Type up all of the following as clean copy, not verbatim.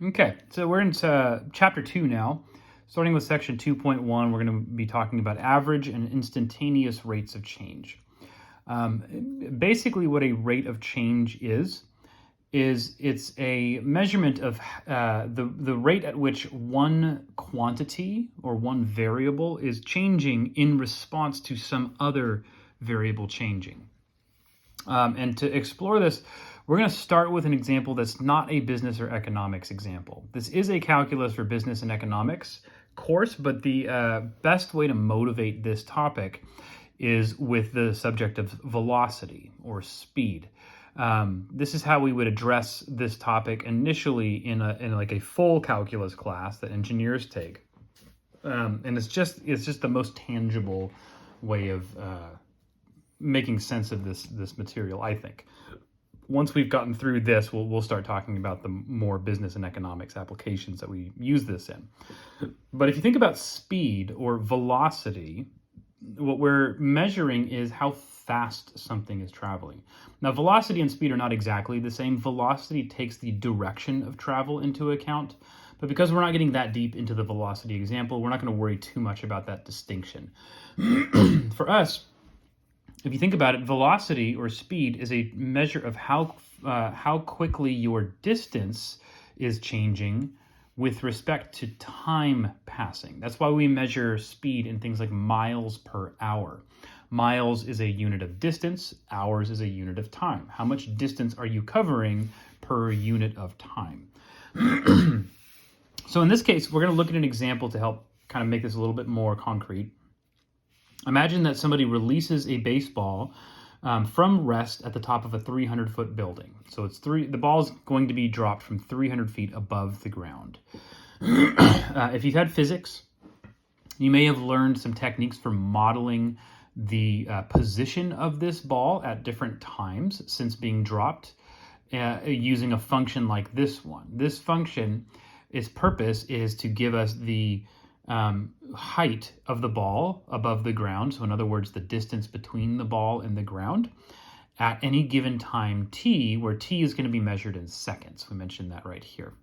Okay, so we're into chapter 2 now. Starting with section 2.1, we're going to be talking about average and instantaneous rates of change. Basically, what a rate of change is it's a measurement of the rate at which one quantity or one variable is changing in response to some other variable changing. And to explore this, we're going to start with an example that's not a business or economics example. This is a calculus for business and economics course, but the best way to motivate this topic is with the subject of velocity or speed. This is how we would address this topic initially in like a full calculus class that engineers take, and it's just the most tangible way of making sense of this material, I think. Once we've gotten through this, we'll start talking about the more business and economics applications that we use this in. But if you think about speed or velocity, what we're measuring is how fast something is traveling. Now, velocity and speed are not exactly the same. Velocity takes the direction of travel into account, but because we're not getting that deep into the velocity example, we're not going to worry too much about that distinction. For us, if you think about it, velocity or speed is a measure of how quickly your distance is changing with respect to time passing. That's why we measure speed in things like miles per hour. Miles is a unit of distance, hours is a unit of time. How much distance are you covering per unit of time? So in this case, we're going to look at an example to help kind of make this a little bit more concrete. Imagine that somebody releases a baseball from rest at the top of a 300-foot building. So the ball is going to be dropped from 300 feet above the ground. If you've had physics, you may have learned some techniques for modeling the position of this ball at different times since being dropped using a function like this one. This function, its purpose is to give us the height of the ball above the ground. So in other words, the distance between the ball and the ground at any given time t, where t is going to be measured in seconds. We mentioned that right here.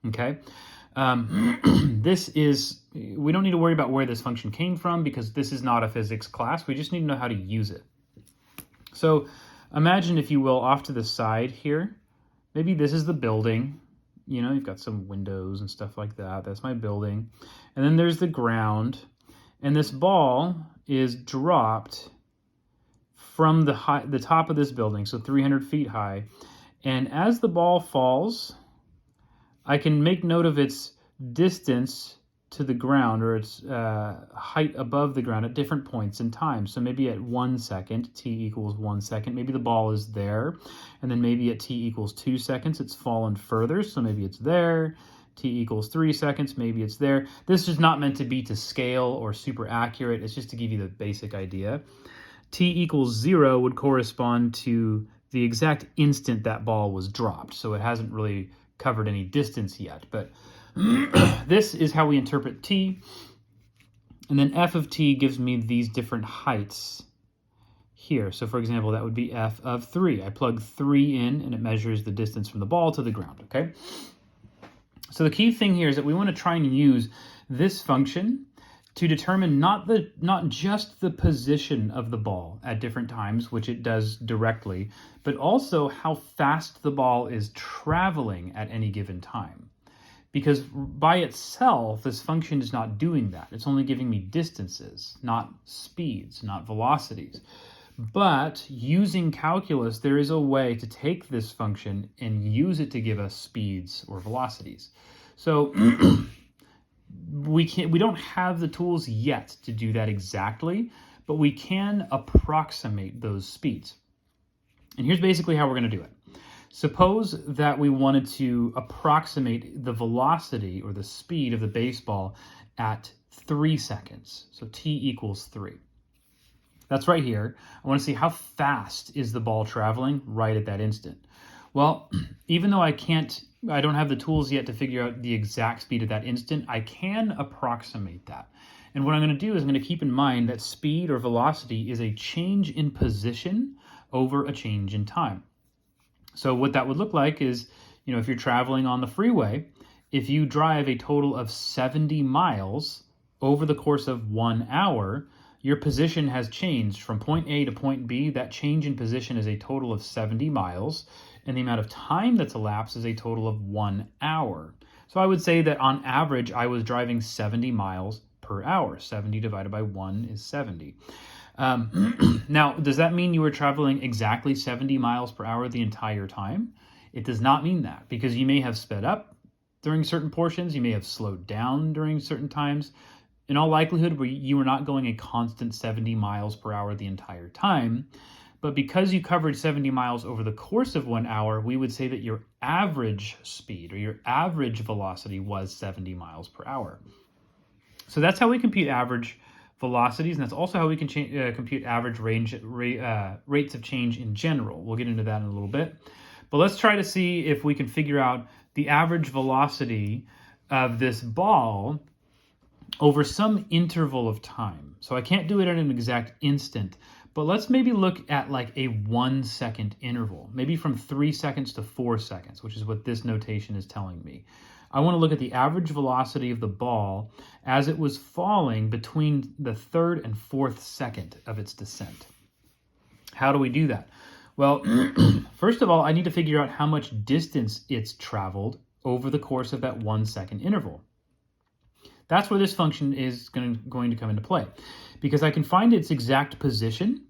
Okay. We don't need to worry about where this function came from because this is not a physics class. We just need to know how to use it. So imagine, if you will, off to the side here, maybe this is the building. You know, you've got some windows and stuff like that. That's my building. And then there's the ground. And this ball is dropped from the top of this building, so 300 feet high. And as the ball falls, I can make note of its distance to the ground, or its height above the ground at different points in time. So maybe at 1 second, t equals 1 second, maybe the ball is there. And then maybe at t equals 2 seconds, it's fallen further. So maybe it's there. T equals 3 seconds, maybe it's there. This is not meant to be to scale or super accurate. It's just to give you the basic idea. T equals 0 would correspond to the exact instant that ball was dropped. So it hasn't really covered any distance yet, but this is how we interpret t. And then f of t gives me these different heights here. So for example, that would be f of 3. I plug 3 in and it measures the distance from the ball to the ground, okay? So the key thing here is that we want to try and use this function to determine not just the position of the ball at different times, which it does directly, but also how fast the ball is traveling at any given time. Because by itself, this function is not doing that. It's only giving me distances, not speeds, not velocities. But using calculus, there is a way to take this function and use it to give us speeds or velocities. So we don't have the tools yet to do that exactly, but we can approximate those speeds. And here's basically how we're going to do it. Suppose that we wanted to approximate the velocity or the speed of the baseball at 3 seconds. So t equals 3. That's right here. I want to see how fast is the ball traveling right at that instant. Well, even though I don't have the tools yet to figure out the exact speed at that instant, I can approximate that. And what I'm going to do is I'm going to keep in mind that speed or velocity is a change in position over a change in time. So what that would look like is, if you're traveling on the freeway, if you drive a total of 70 miles over the course of 1 hour, your position has changed from point A to point B. That change in position is a total of 70 miles, and the amount of time that's elapsed is a total of 1 hour. So I would say that on average, I was driving 70 miles per hour. 70 divided by 1 is 70. Now, does that mean you were traveling exactly 70 miles per hour the entire time? It does not mean that, because you may have sped up during certain portions, you may have slowed down during certain times. In all likelihood, you were not going a constant 70 miles per hour the entire time. But because you covered 70 miles over the course of 1 hour, we would say that your average speed or your average velocity was 70 miles per hour. So that's how we compute average velocities, and that's also how we can compute average rates of change in general. We'll get into that in a little bit. But let's try to see if we can figure out the average velocity of this ball over some interval of time. So I can't do it at an exact instant, but let's maybe look at like a 1 second interval, maybe from 3 seconds to 4 seconds, which is what this notation is telling me. I want to look at the average velocity of the ball as it was falling between the 3rd and 4th second of its descent. How do we do that? Well, first of all, I need to figure out how much distance it's traveled over the course of that 1 second interval. That's where this function is going to come into play, because I can find its exact position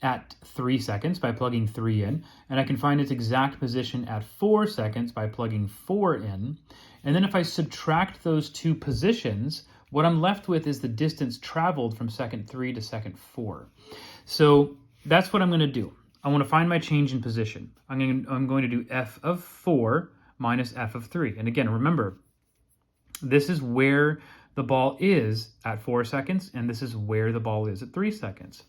at 3 seconds by plugging 3 in, and I can find its exact position at 4 seconds by plugging 4 in. And then if I subtract those two positions, what I'm left with is the distance traveled from second 3 to second 4. So that's what I'm going to do. I want to find my change in position. I'm going to do f of 4 minus f of 3. And again, remember, this is where the ball is at 4 seconds, and this is where the ball is at 3 seconds.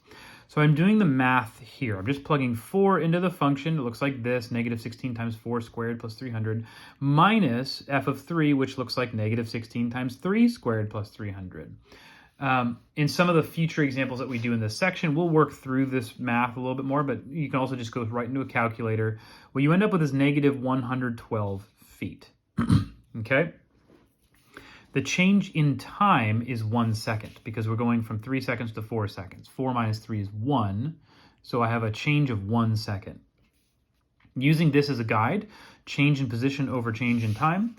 So I'm doing the math here. I'm just plugging 4 into the function. It looks like this, negative 16 times 4 squared plus 300, minus f of 3, which looks like negative 16 times 3 squared plus 300. In some of the future examples that we do in this section, we'll work through this math a little bit more, but you can also just go right into a calculator. What you end up with is negative 112 feet. Okay? The change in time is 1 second, because we're going from 3 seconds to 4 seconds. 4 minus 3 is 1, so I have a change of 1 second. Using this as a guide, change in position over change in time,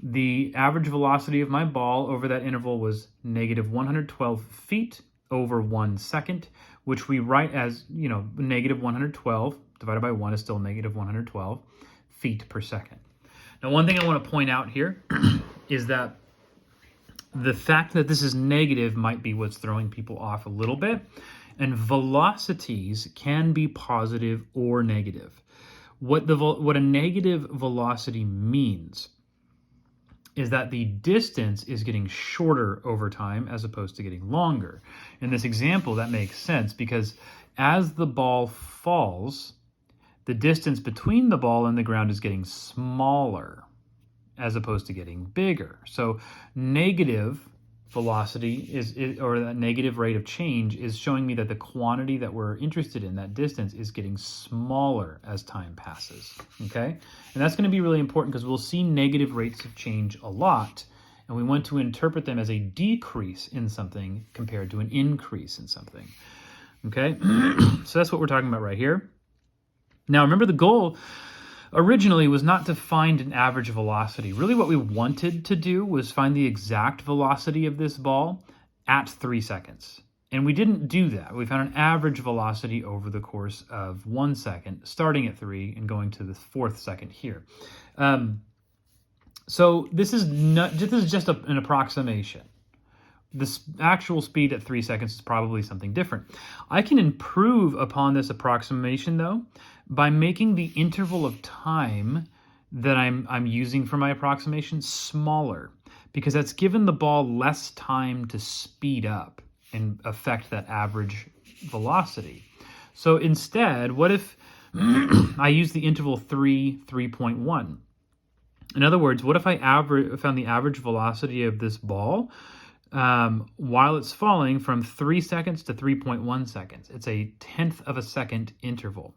the average velocity of my ball over that interval was negative 112 feet over 1 second, which we write as, negative 112 divided by 1 is still negative 112 feet per second. Now, one thing I want to point out here is that the fact that this is negative might be what's throwing people off a little bit, and velocities can be positive or negative. What a negative velocity means is that the distance is getting shorter over time as opposed to getting longer. In this example, that makes sense, because as the ball falls, the distance between the ball and the ground is getting smaller as opposed to getting bigger. So negative velocity or that negative rate of change is showing me that the quantity that we're interested in, that distance, is getting smaller as time passes, okay? And that's going to be really important, because we'll see negative rates of change a lot, and we want to interpret them as a decrease in something compared to an increase in something, okay? So that's what we're talking about right here. Now, remember, the goal originally was not to find an average velocity. Really what we wanted to do was find the exact velocity of this ball at 3 seconds. And we didn't do that. We found an average velocity over the course of 1 second, starting at 3 and going to the 4th second here. So this is just an approximation. The actual speed at 3 seconds is probably something different. I can improve upon this approximation, though, by making the interval of time that I'm using for my approximation smaller, because that's given the ball less time to speed up and affect that average velocity. So instead, what if I use the interval 3.1? In other words, what if I found the average velocity of this ball while it's falling from 3 seconds to 3.1 seconds? It's a 1/10 of a second interval.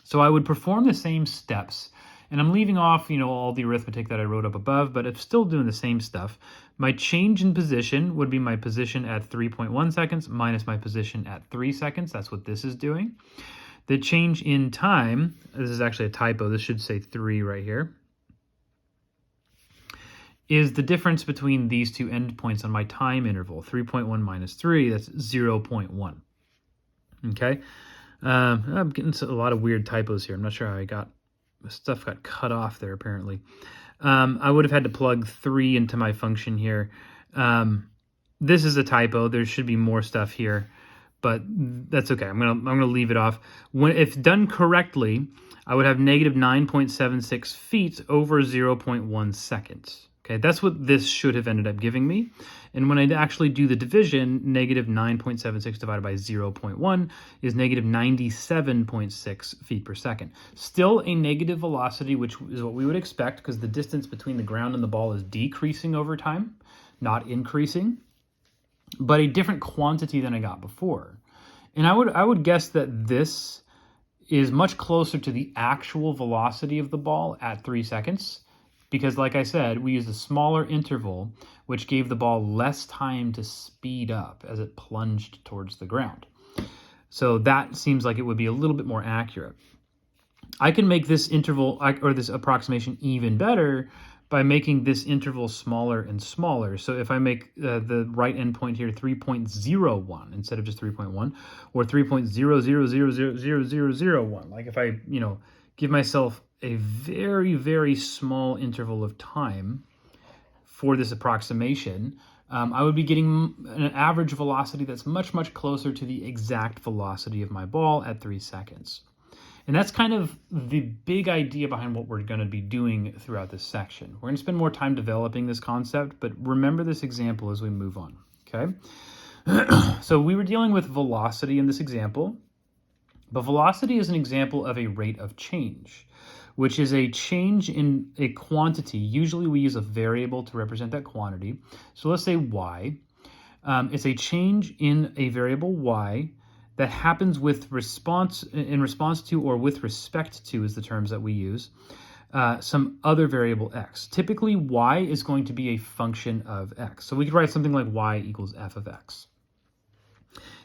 So I would perform the same steps And I'm leaving off, all the arithmetic that I wrote up above, but it's still doing the same stuff. My change in position would be my position at 3.1 seconds minus my position at 3 seconds. That's what this is doing. The change in time, this is actually a typo, this should say 3 right here, is the difference between these two endpoints on my time interval. 3.1 minus 3, that's 0.1. Okay? I'm getting a lot of weird typos here. I'm not sure how stuff got cut off there, apparently. I would have had to plug 3 into my function here. This is a typo. There should be more stuff here, but that's okay. I'm gonna leave it off. If done correctly, I would have negative 9.76 feet over 0.1 seconds. Okay, that's what this should have ended up giving me. And when I actually do the division, negative 9.76 divided by 0.1 is negative 97.6 feet per second. Still a negative velocity, which is what we would expect because the distance between the ground and the ball is decreasing over time, not increasing, but a different quantity than I got before. And I would guess that this is much closer to the actual velocity of the ball at 3 seconds. Because like I said, we used a smaller interval, which gave the ball less time to speed up as it plunged towards the ground. So that seems like it would be a little bit more accurate. I can make this interval, or this approximation, even better by making this interval smaller and smaller. So if I make the right endpoint here 3.01 instead of just 3.1, or 3.0000001, like if I, give myself a very, very small interval of time for this approximation, I would be getting an average velocity that's much, much closer to the exact velocity of my ball at 3 seconds. And that's kind of the big idea behind what we're going to be doing throughout this section. We're going to spend more time developing this concept, but remember this example as we move on, okay? So we were dealing with velocity in this example, but velocity is an example of a rate of change, which is a change in a quantity. Usually we use a variable to represent that quantity. So let's say y. It's a change in a variable y that happens in response to, or with respect to is the terms that we use, some other variable x. Typically y is going to be a function of x. So we could write something like y equals f of x.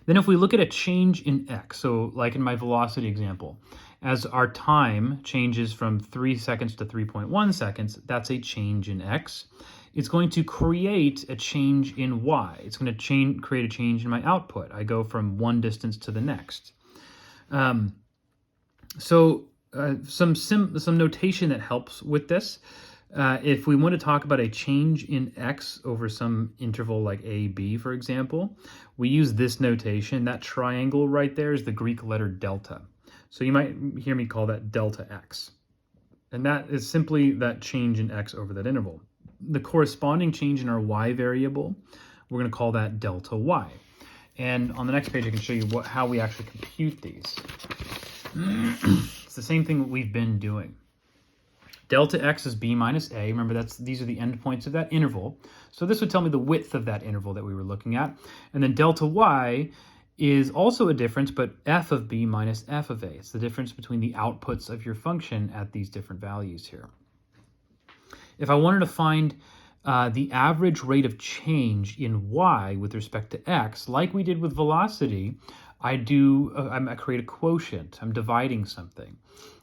Then if we look at a change in x, so like in my velocity example, as our time changes from 3 seconds to 3.1 seconds, that's a change in x. It's going to create a change in y. It's going to create a change in my output. I go from one distance to the next. Some notation that helps with this. If we want to talk about a change in x over some interval like a, b, for example, we use this notation. That triangle right there is the Greek letter delta. So you might hear me call that delta x. And that is simply that change in x over that interval. The corresponding change in our y variable, we're going to call that delta y. And on the next page, I can show you how we actually compute these. It's the same thing that we've been doing. Delta x is b minus a. Remember, these are the endpoints of that interval. So this would tell me the width of that interval that we were looking at. And then delta y is also a difference, but f of b minus f of a. It's the difference between the outputs of your function at these different values here. If I wanted to find the average rate of change in y with respect to x, like we did with velocity, I create a quotient. I'm dividing something.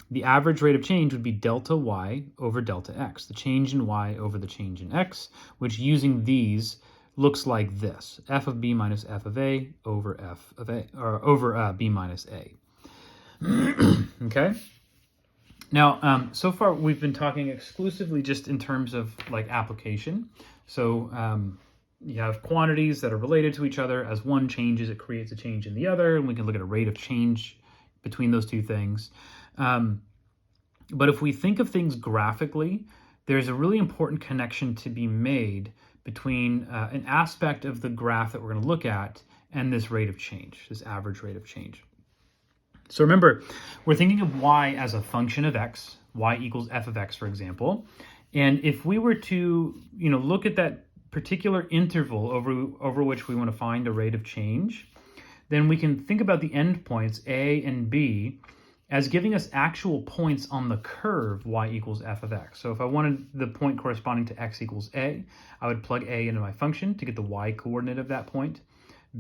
The average rate of change would be delta y over delta x, the change in y over the change in x, which using these looks like this: f of b minus f of a over f of a, or over b minus a. Okay. Now, so far we've been talking exclusively just in terms of like application. So you have quantities that are related to each other. As one changes, it creates a change in the other, and we can look at a rate of change between those two things. But if we think of things graphically, there's a really important connection to be made between an aspect of the graph that we're going to look at and this rate of change, this average rate of change. So remember, we're thinking of y as a function of x, y equals f of x, for example. And if we were to, look at that particular interval over which we want to find a rate of change, then we can think about the endpoints a and b as giving us actual points on the curve y equals f of x. So if I wanted the point corresponding to x equals a, I would plug a into my function to get the y coordinate of that point.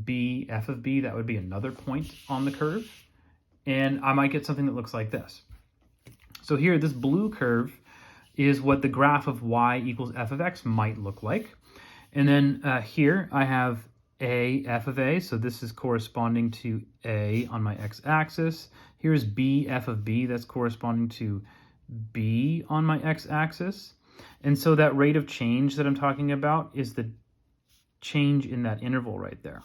B, f of b, that would be another point on the curve. And I might get something that looks like this. So here, this blue curve is what the graph of y equals f of x might look like. And then here I have a, f of a, so this is corresponding to a on my x-axis. Here's b, f of b, that's corresponding to b on my x-axis. And so that rate of change that I'm talking about is the change in that interval right there,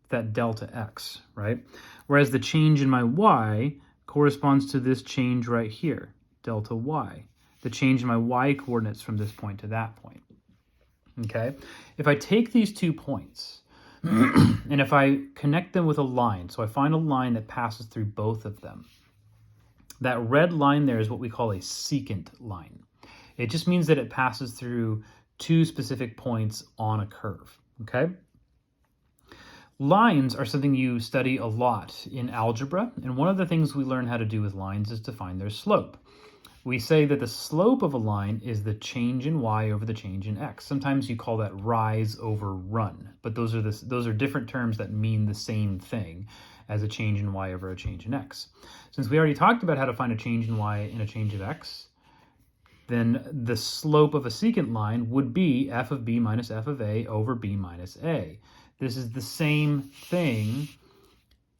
that delta x, right? Whereas the change in my y corresponds to this change right here, delta y, the change in my y coordinates from this point to that point, okay? If I take these 2 points, and if I connect them with a line, so I find a line that passes through both of them, that red line there is what we call a secant line. It just means that it passes through 2 specific points on a curve, okay? Lines are something you study a lot in algebra, and one of the things we learn how to do with lines is to find their slope. We say that the slope of a line is the change in y over the change in x. Sometimes you call that rise over run, but those are different terms that mean the same thing as a change in y over a change in x. Since we already talked about how to find a change in y and a change of x, then the slope of a secant line would be f of b minus f of a over b minus a. This is the same thing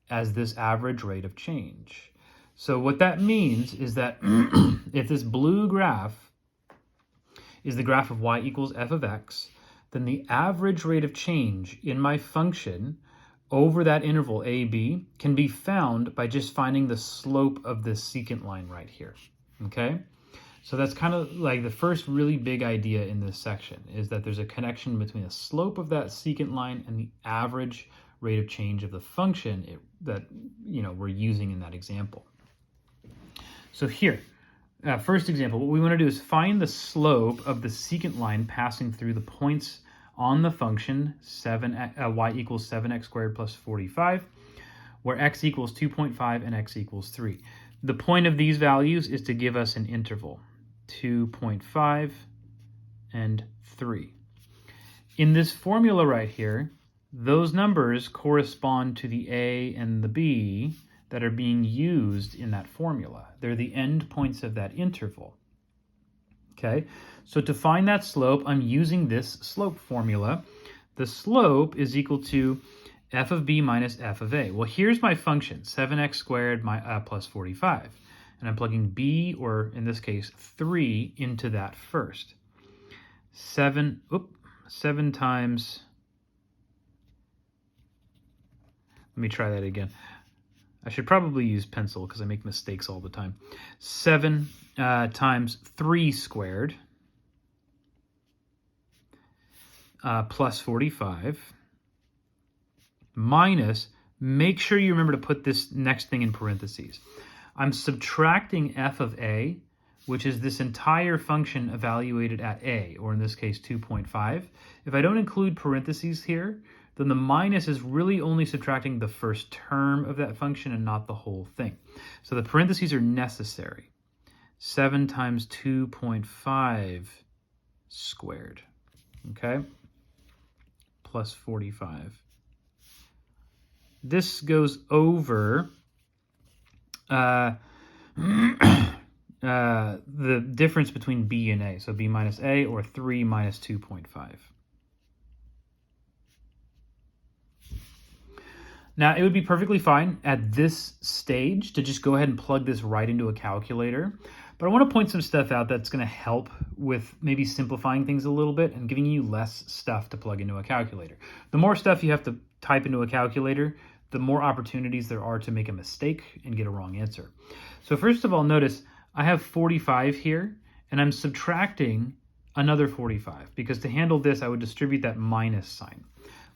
as this average rate of change. So what that means is that if this blue graph is the graph of y equals f of x, then the average rate of change in my function over that interval a, b can be found by just finding the slope of this secant line right here, okay? So that's kind of like the first really big idea in this section, is that there's a connection between the slope of that secant line and the average rate of change of the function that we're using in that example. So here, first example, what we want to do is find the slope of the secant line passing through the points on the function y equals 7x squared plus 45, where x equals 2.5 and x equals 3. The point of these values is to give us an interval, 2.5 and 3. In this formula right here, those numbers correspond to the a and the b that are being used in that formula. They're the end points of that interval. Okay, so to find that slope, I'm using this slope formula. The slope is equal to f of b minus f of a. Well, here's my function, 7x squared plus 45. And I'm plugging b, or in this case, 3, into that first. 7 times, let me try that again. I should probably use pencil because I make mistakes all the time. 7 times 3 squared plus 45 minus, make sure you remember to put this next thing in parentheses. I'm subtracting f of a, which is this entire function evaluated at a, or in this case 2.5. If I don't include parentheses here, then the minus is really only subtracting the first term of that function and not the whole thing. So the parentheses are necessary. 7 times 2.5 squared, okay, plus 45. This goes over the difference between b and a, so b minus a, or 3 minus 2.5. Now, it would be perfectly fine at this stage to just go ahead and plug this right into a calculator. But I want to point some stuff out that's going to help with maybe simplifying things a little bit and giving you less stuff to plug into a calculator. The more stuff you have to type into a calculator, the more opportunities there are to make a mistake and get a wrong answer. So first of all, notice I have 45 here, and I'm subtracting another 45, because to handle this, I would distribute that minus sign.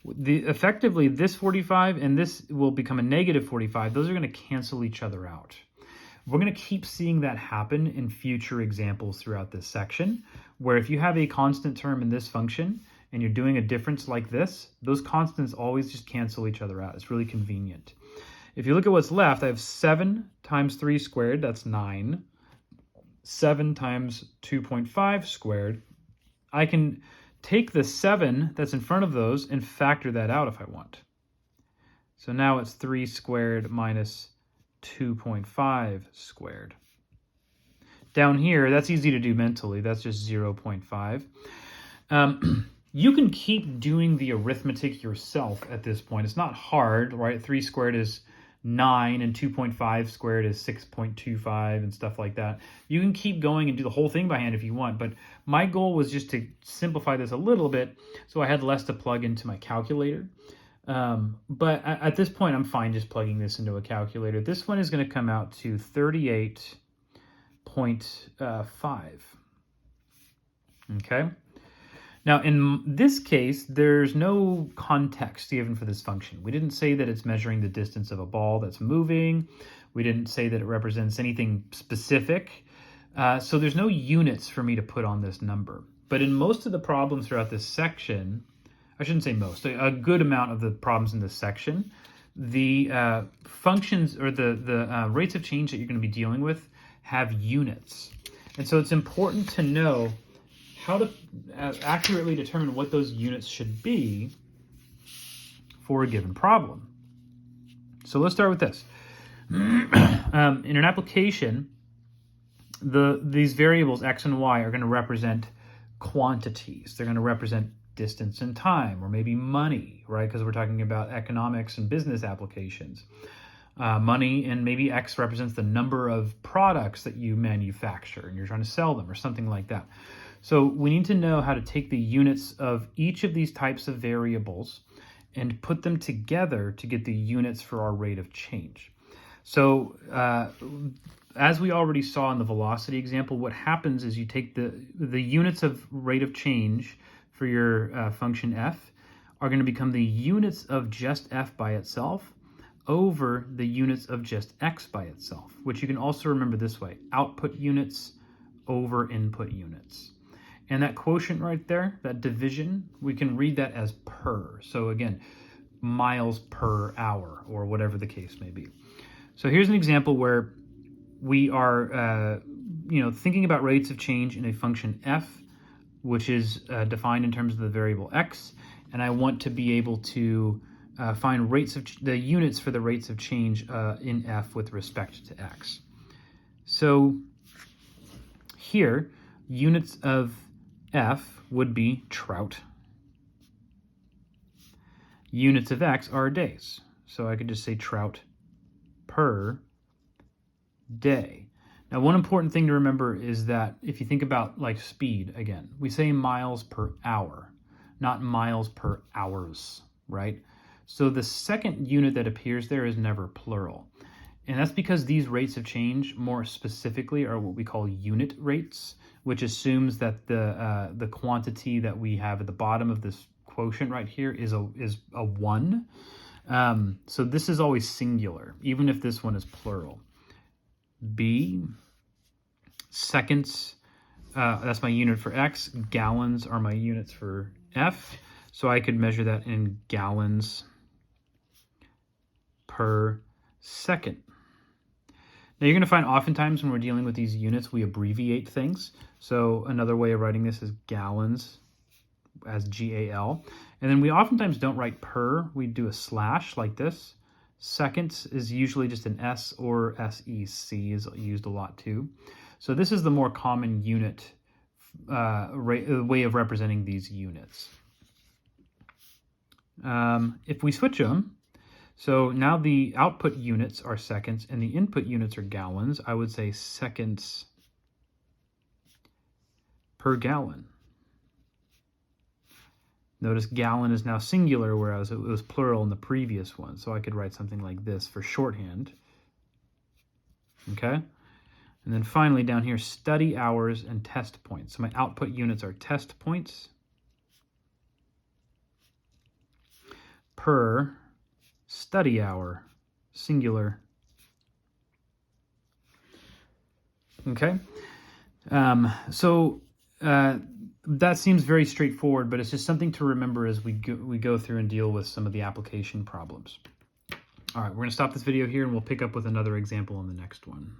Effectively, this 45 and this will become a negative 45. Those are going to cancel each other out. We're going to keep seeing that happen in future examples throughout this section, where if you have a constant term in this function and you're doing a difference like this, those constants always just cancel each other out. It's really convenient. If you look at what's left, I have 7 times 3 squared, that's 9. 7 times 2.5 squared. I can take the 7 that's in front of those and factor that out if I want. So now it's 3 squared minus 2.5 squared. Down here, that's easy to do mentally. That's just 0.5. You can keep doing the arithmetic yourself at this point. It's not hard, right? 3 squared is 9 and 2.5 squared is 6.25 and stuff like that. You can keep going and do the whole thing by hand if you want, but my goal was just to simplify this a little bit so I had less to plug into my calculator. But at this point, I'm fine just plugging this into a calculator. This one is going to come out to 38.5. Okay. Now, in this case, there's no context given for this function. We didn't say that it's measuring the distance of a ball that's moving. We didn't say that it represents anything specific. So there's no units for me to put on this number. But in most of the problems throughout this section, I shouldn't say most, a good amount of the problems in this section, the functions or the rates of change that you're going to be dealing with have units. And so it's important to know how to accurately determine what those units should be for a given problem. So let's start with this. In an application, these variables x and y are going to represent quantities. They're going to represent distance and time, or maybe money, right? Because we're talking about economics and business applications. Money, and maybe X represents the number of products that you manufacture and you're trying to sell them or something like that. So we need to know how to take the units of each of these types of variables and put them together to get the units for our rate of change. So as we already saw in the velocity example, what happens is you take the units of rate of change for your function f are going to become the units of just f by itself over the units of just x by itself, which you can also remember this way: output units over input units. And that quotient right there, that division, we can read that as per. So again, miles per hour, or whatever the case may be. So here's an example where we are thinking about rates of change in a function f, which is defined in terms of the variable x, and I want to be able to find the units for the rates of change in f with respect to x. So here, units of f would be trout. Units of x are days. So I could just say trout per day. Now, one important thing to remember is that if you think about like speed, again, we say miles per hour, not miles per hours, right? So the second unit that appears there is never plural. And that's because these rates of change more specifically are what we call unit rates, which assumes that the quantity that we have at the bottom of this quotient right here is a 1. So this is always singular, even if this one is plural. B, seconds, that's my unit for x. Gallons are my units for f. So I could measure that in gallons per second. Now you're going to find oftentimes when we're dealing with these units, we abbreviate things. So another way of writing this is gallons as GAL. And then we oftentimes don't write per, we do a slash like this. Seconds is usually just an S, or SEC is used a lot too. So this is the more common unit way of representing these units. If we switch them, so now the output units are seconds and the input units are gallons, I would say seconds per gallon. Notice gallon is now singular, whereas it was plural in the previous one. So I could write something like this for shorthand. Okay? And then finally down here, study hours and test points. So my output units are test points per study hour, singular. Okay? That seems very straightforward, but it's just something to remember as we go through and deal with some of the application problems. All right, we're going to stop this video here and we'll pick up with another example in the next one.